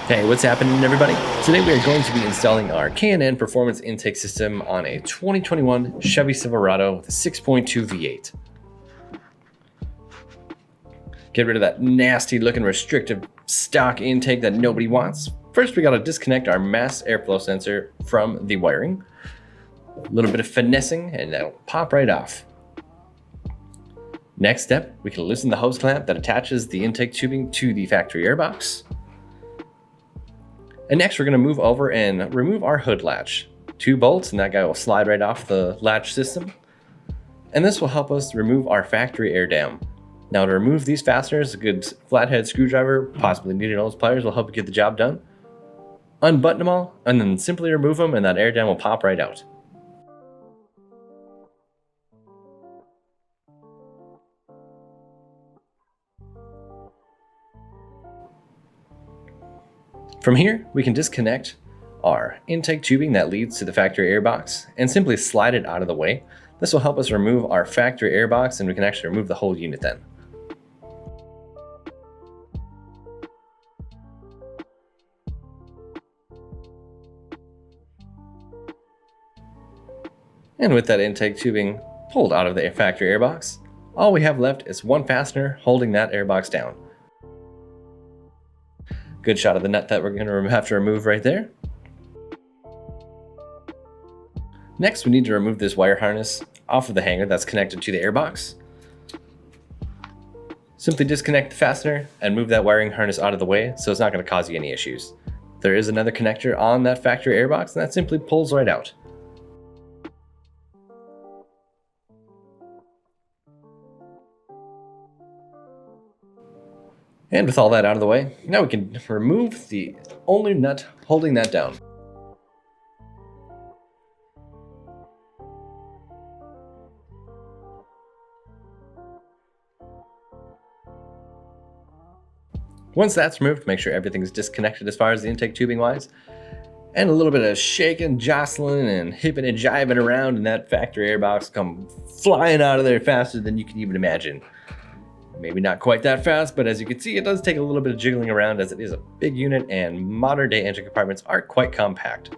Hey, what's happening, everybody? Today we are going to be installing our K&N performance intake system on a 2021 Chevy Silverado with a 6.2 V8. Get rid of that nasty looking restrictive stock intake that nobody wants. First, we got to disconnect our mass airflow sensor from the wiring. A little bit of finessing and that'll pop right off. Next step, we can loosen the hose clamp that attaches the intake tubing to the factory airbox. And next we're going to move over and remove our hood latch. 2 bolts and that guy will slide right off the latch system. And this will help us remove our factory air dam. Now to remove these fasteners, a good flathead screwdriver, possibly needed those pliers, will help you get the job done. Unbutton them all and then simply remove them and that air dam will pop right out. From here, we can disconnect our intake tubing that leads to the factory airbox and simply slide it out of the way. This will help us remove our factory airbox and we can actually remove the whole unit then. And with that intake tubing pulled out of the factory airbox, all we have left is one fastener holding that airbox down. Good shot of the nut that we're going to have to remove right there. Next, we need to remove this wire harness off of the hanger that's connected to the airbox. Simply disconnect the fastener and move that wiring harness out of the way so it's not going to cause you any issues. There is another connector on that factory airbox and that simply pulls right out. And with all that out of the way, now we can remove the only nut holding that down. Once that's removed, make sure everything's disconnected as far as the intake tubing wise. And a little bit of shaking, jostling, and hipping and jiving around, and that factory airbox come flying out of there faster than you can even imagine. Maybe not quite that fast, but as you can see, it does take a little bit of jiggling around as it is a big unit and modern day engine compartments are quite compact.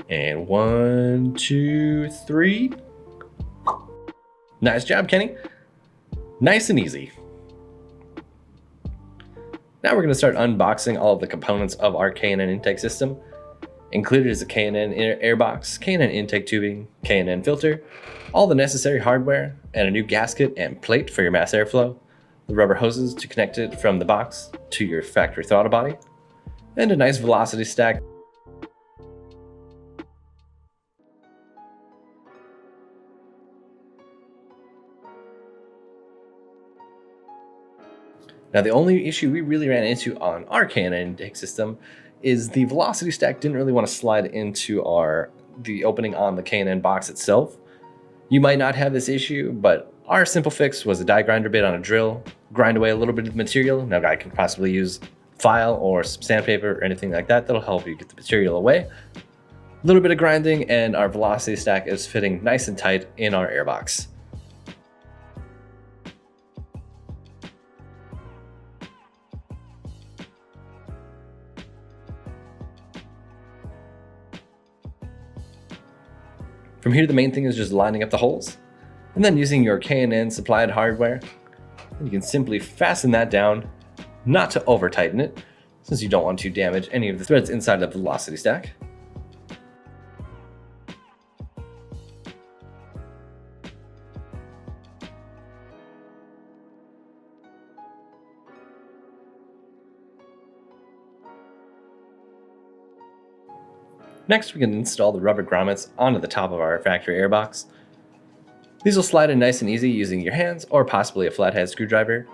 And 1, 2, 3. Nice job, Kenny. Nice and easy. Now we're going to start unboxing all of the components of our K&N intake system. Included is a K&N airbox, K&N intake tubing, K&N filter, all the necessary hardware, and a new gasket and plate for your mass airflow, the rubber hoses to connect it from the box to your factory throttle body, and a nice velocity stack. Now the only issue we really ran into on our K&N intake system is the velocity stack didn't really want to slide into the opening on the K&N box itself. You might not have this issue, but our simple fix was a die grinder bit on a drill, grind away a little bit of the material. Now I can possibly use file or some sandpaper or anything like that that'll help you get the material away. A little bit of grinding and our velocity stack is fitting nice and tight in our airbox. From here, the main thing is just lining up the holes, and then using your K&N supplied hardware, and you can simply fasten that down, not to over tighten it, since you don't want to damage any of the threads inside of the velocity stack. Next, we can install the rubber grommets onto the top of our factory airbox. These will slide in nice and easy using your hands or possibly a flathead screwdriver.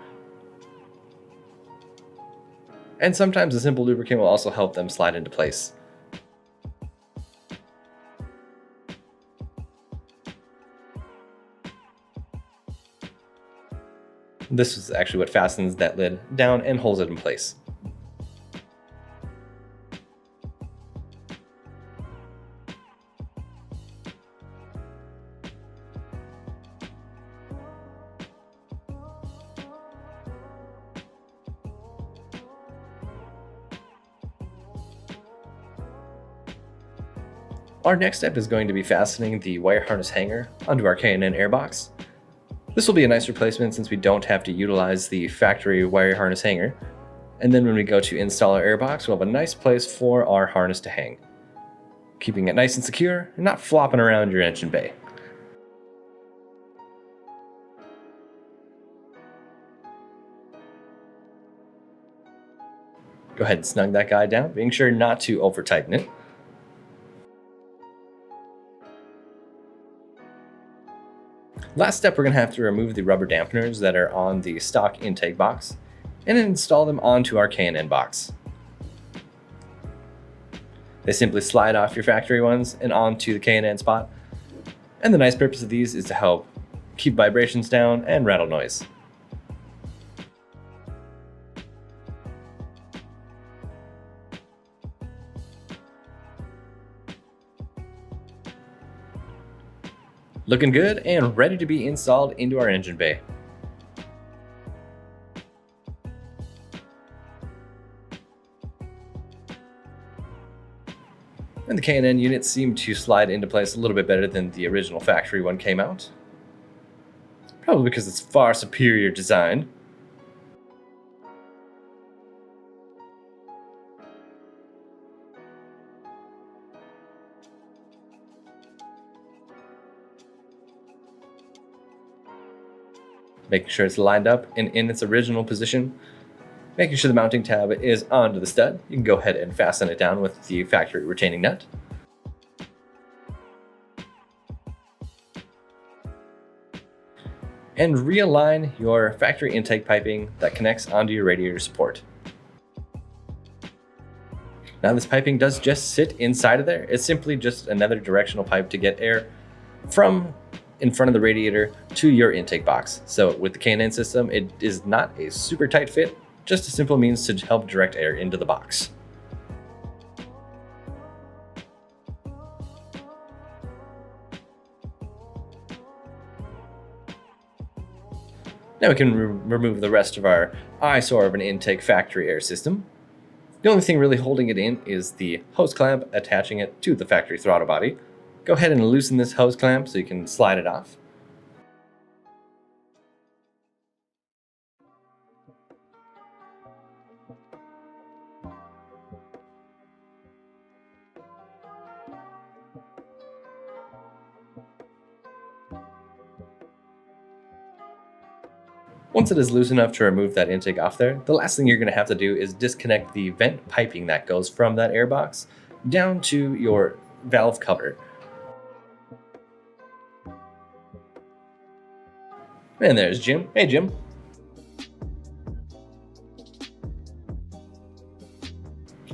And sometimes a simple lubricant will also help them slide into place. This is actually what fastens that lid down and holds it in place. Our next step is going to be fastening the wire harness hanger onto our K&N airbox. This will be a nice replacement since we don't have to utilize the factory wire harness hanger. And then when we go to install our airbox, we'll have a nice place for our harness to hang, keeping it nice and secure and not flopping around your engine bay. Go ahead and snug that guy down, being sure not to over tighten it. Last step, we're going to have to remove the rubber dampeners that are on the stock intake box and install them onto our K&N box. They simply slide off your factory ones and onto the K&N spot. And the nice purpose of these is to help keep vibrations down and rattle noise. Looking good and ready to be installed into our engine bay. And the K&N units seem to slide into place a little bit better than the original factory one came out. Probably because it's far superior design. Making sure it's lined up and in its original position. Making sure the mounting tab is onto the stud. You can go ahead and fasten it down with the factory retaining nut. And realign your factory intake piping that connects onto your radiator support. Now this piping does just sit inside of there. It's simply just another directional pipe to get air from in front of the radiator to your intake box. So with the K&N system, it is not a super tight fit, just a simple means to help direct air into the box. Now we can remove the rest of our eyesore of an intake factory air system. The only thing really holding it in is the hose clamp attaching it to the factory throttle body. Go ahead and loosen this hose clamp so you can slide it off. Once it is loose enough to remove that intake off there, the last thing you're going to have to do is disconnect the vent piping that goes from that airbox down to your valve cover. And there's Jim. Hey, Jim.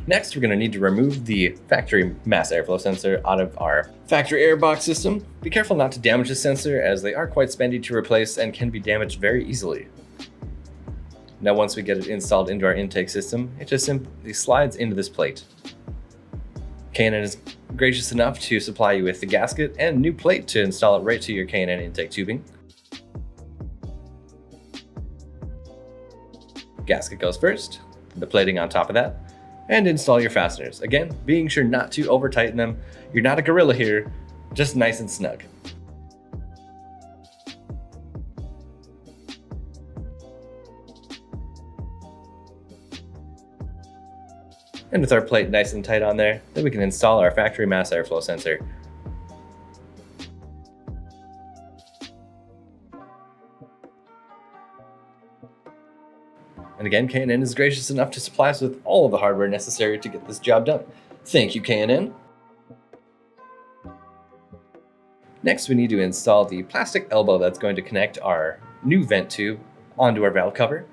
Next, we're going to need to remove the factory mass airflow sensor out of our factory airbox system. Be careful not to damage the sensor as they are quite spendy to replace and can be damaged very easily. Now, once we get it installed into our intake system, it just simply slides into this plate. K&N is gracious enough to supply you with the gasket and new plate to install it right to your K&N intake tubing. Gasket goes first, the plating on top of that, and install your fasteners. Again, being sure not to over tighten them. You're not a gorilla here, just nice and snug. And with our plate nice and tight on there, then we can install our factory mass airflow sensor. And again, K&N is gracious enough to supply us with all of the hardware necessary to get this job done. Thank you, K&N. Next, we need to install the plastic elbow that's going to connect our new vent tube onto our valve cover.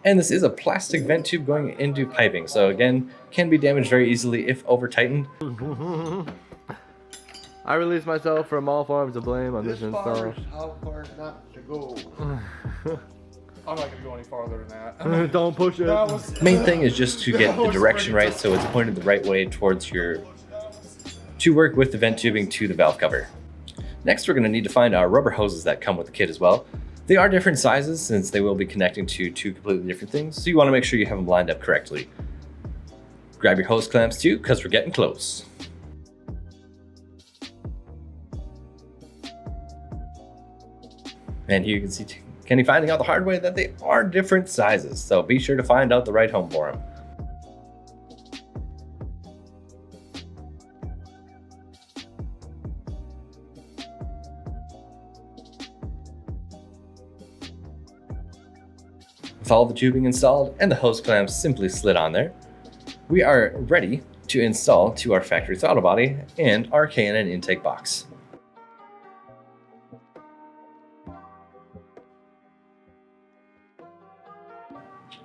And this is a plastic vent tube going into piping, so again, can be damaged very easily if over tightened. I release myself from all forms of blame on this install. How far not to go? I'm not gonna go any farther than that. Don't push it. Main thing is just to get the direction right so it's pointed the right way towards to work with the vent tubing to the valve cover. Next, we're going to need to find our rubber hoses that come with the kit as well. They are different sizes since they will be connecting to two completely different things, so you want to make sure you have them lined up correctly. Grab your hose clamps too, because we're getting close. And here you can see Kenny finding out the hard way that they are different sizes, so be sure to find out the right home for him. With all the tubing installed and the hose clamps simply slid on there, we are ready to install to our factory throttle body and our K&N intake box.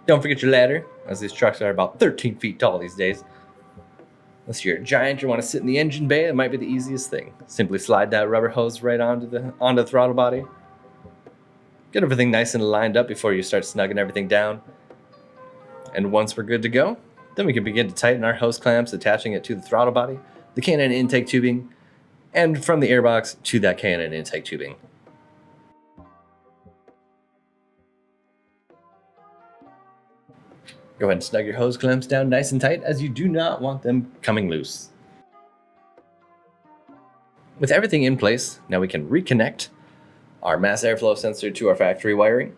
Don't forget your ladder, as these trucks are about 13 feet tall these days. Unless you're a giant or want to sit in the engine bay, it might be the easiest thing. Simply slide that rubber hose right onto the throttle body. Get everything nice and lined up before you start snugging everything down. And once we're good to go, then we can begin to tighten our hose clamps, attaching it to the throttle body, the K&N intake tubing, and from the airbox to that K&N intake tubing. Go ahead and snug your hose clamps down nice and tight, as you do not want them coming loose. With everything in place, now we can reconnect our mass airflow sensor to our factory wiring.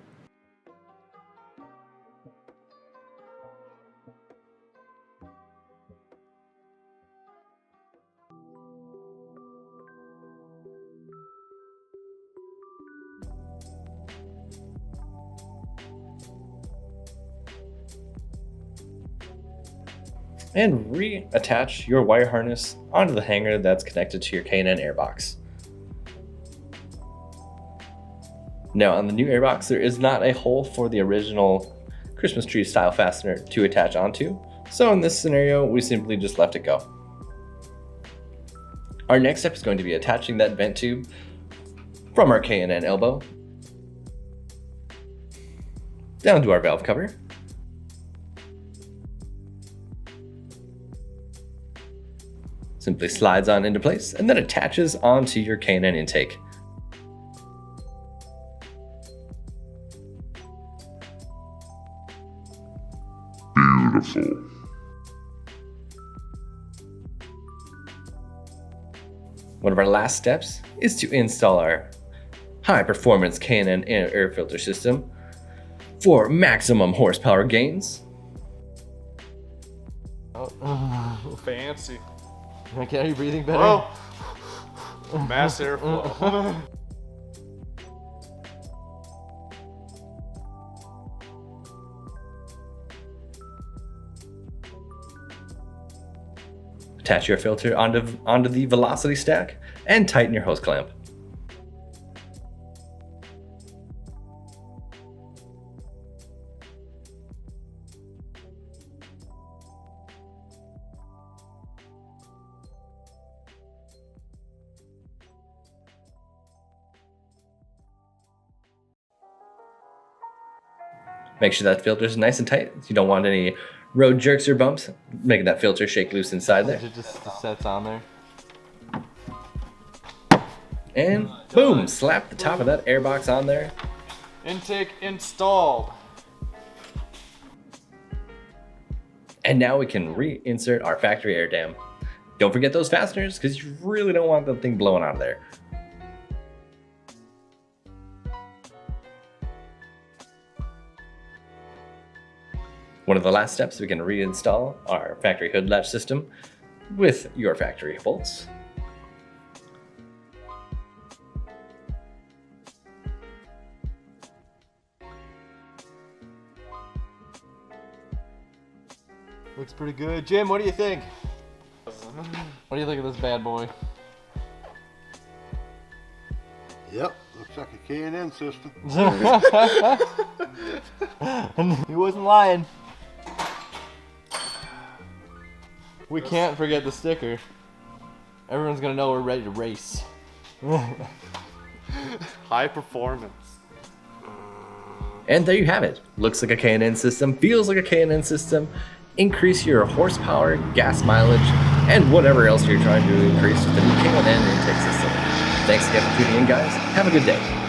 And reattach your wire harness onto the hanger that's connected to your K&N airbox. Now on the new airbox, there is not a hole for the original Christmas tree style fastener to attach onto, so in this scenario, we simply just left it go. Our next step is going to be attaching that vent tube from our K&N elbow down to our valve cover. Simply slides on into place and then attaches onto your K&N intake. Beautiful. One of our last steps is to install our high-performance K&N air filter system for maximum horsepower gains. Fancy. Okay, are you breathing better? Well, mass airflow. Attach your filter onto the velocity stack and tighten your hose clamp. Make sure that filter is nice and tight. You don't want any road jerks or bumps, making that filter shake loose inside there. It just sets on there. And boom, slap the top of that airbox on there. Intake installed. And now we can reinsert our factory air dam. Don't forget those fasteners, because you really don't want the thing blowing out of there. One of the last steps, we can reinstall our factory hood latch system with your factory bolts. Looks pretty good. Jim, what do you think? What do you think of this bad boy? Yep, looks like a K&N system. He wasn't lying. We can't forget the sticker. Everyone's gonna know we're ready to race. High performance. And there you have it. Looks like a K&N system, feels like a K&N system. Increase your horsepower, gas mileage, and whatever else you're trying to increase with the new K&N intake system. Thanks again for tuning in, guys. Have a good day.